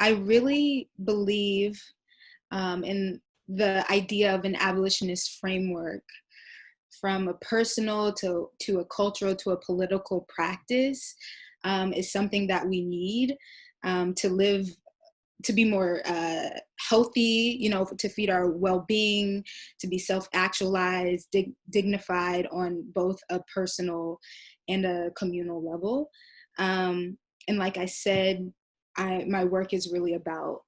I really believe in the idea of an abolitionist framework, from a personal to a cultural to a political practice, is something that we need to live, to be more healthy, to feed our well-being, to be self-actualized, dignified on both a personal and a communal level. And like I said, my work is really about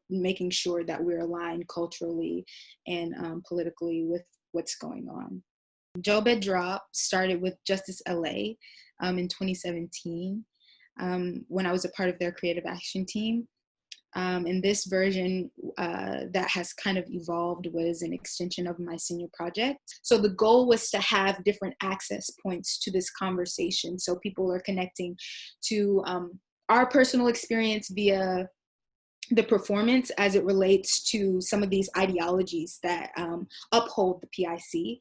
making sure that we're aligned culturally and politically with what's going on. Job at Drop started with Justice LA in 2017 when I was a part of their creative action team. And this version that has kind of evolved was an extension of my senior project. So the goal was to have different access points to this conversation, so people are connecting to our personal experience via the performance as it relates to some of these ideologies that uphold the PIC.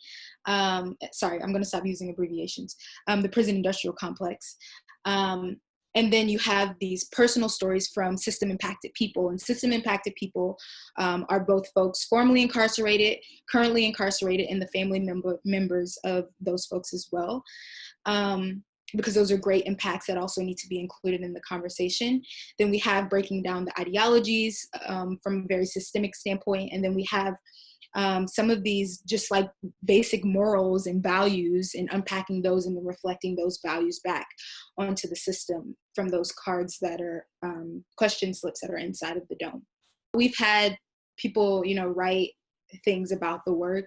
Sorry, I'm going to stop using abbreviations. The prison industrial complex. And then you have these personal stories from system-impacted people. And system-impacted people are both folks formerly incarcerated, currently incarcerated, and the family members of those folks as well. Because those are great impacts that also need to be included in the conversation. Then we have breaking down the ideologies from a very systemic standpoint. And then we have some of these just like basic morals and values, and unpacking those and then reflecting those values back onto the system from those cards that are question slips that are inside of the dome. We've had people, write things about the work.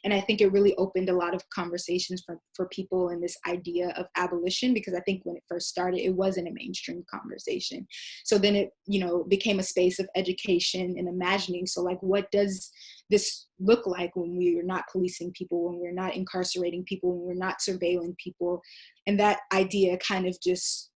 And I think it really opened a lot of conversations for people in this idea of abolition, because I think when it first started, it wasn't a mainstream conversation. So then it, became a space of education and imagining. So like, what does this look like when we're not policing people, when we're not incarcerating people, when we're not surveilling people? And that idea kind of just,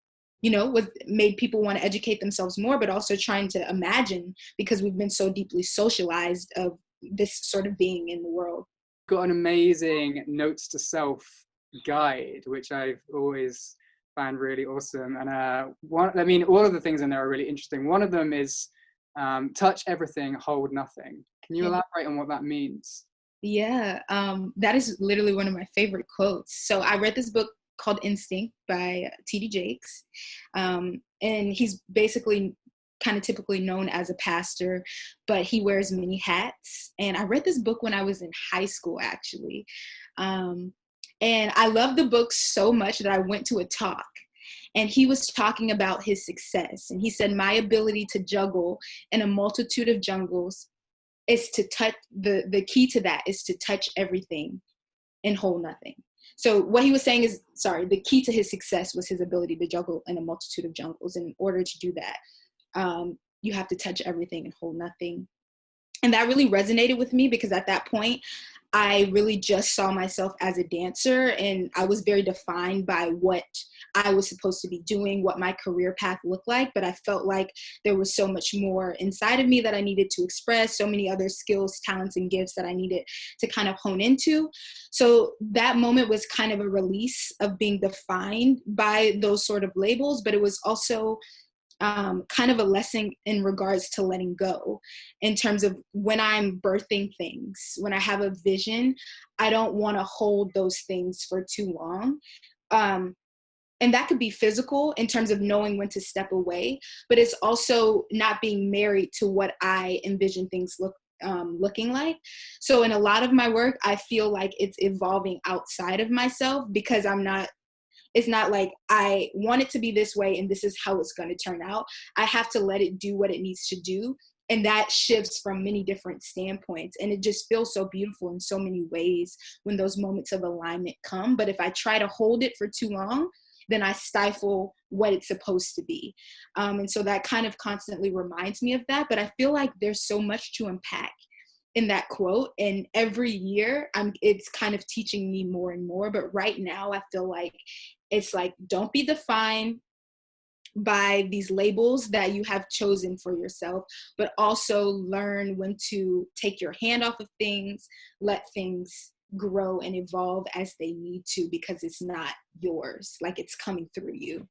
made people want to educate themselves more, but also trying to imagine, because we've been so deeply socialized of this sort of being in the world. Got an amazing notes to self guide, which I've always found really awesome. And all of the things in there are really interesting. One of them is touch everything, hold nothing. Can you elaborate on what that means? Yeah, that is literally one of my favorite quotes. So I read this book called Instinct by T.D. Jakes. And he's basically kind of typically known as a pastor, but he wears many hats. And I read this book when I was in high school, actually. And I loved the book so much that I went to a talk, and he was talking about his success. And he said, my ability to juggle in a multitude of jungles is to touch, the key to that is to touch everything and hold nothing. So what he was saying is, the key to his success was his ability to juggle in a multitude of jungles. And in order to do that, you have to touch everything and hold nothing. And that really resonated with me, because at that point, I really just saw myself as a dancer, and I was very defined by what I was supposed to be doing, what my career path looked like. But I felt like there was so much more inside of me that I needed to express, so many other skills, talents, and gifts that I needed to kind of hone into. So that moment was kind of a release of being defined by those sort of labels, but it was also kind of a lesson in regards to letting go, in terms of when I'm birthing things, when I have a vision, I don't want to hold those things for too long. And that could be physical in terms of knowing when to step away, but it's also not being married to what I envision things looking like. So in a lot of my work, I feel like it's evolving outside of myself, because it's not like I want it to be this way and this is how it's going to turn out. I have to let it do what it needs to do. And that shifts from many different standpoints. And it just feels so beautiful in so many ways when those moments of alignment come. But if I try to hold it for too long, then I stifle what it's supposed to be. And so that kind of constantly reminds me of that. But I feel like there's so much to unpack in that quote. And every year it's kind of teaching me more and more. But right now I feel like it's like, don't be defined by these labels that you have chosen for yourself, but also learn when to take your hand off of things, let things grow and evolve as they need to, because it's not yours, like it's coming through you.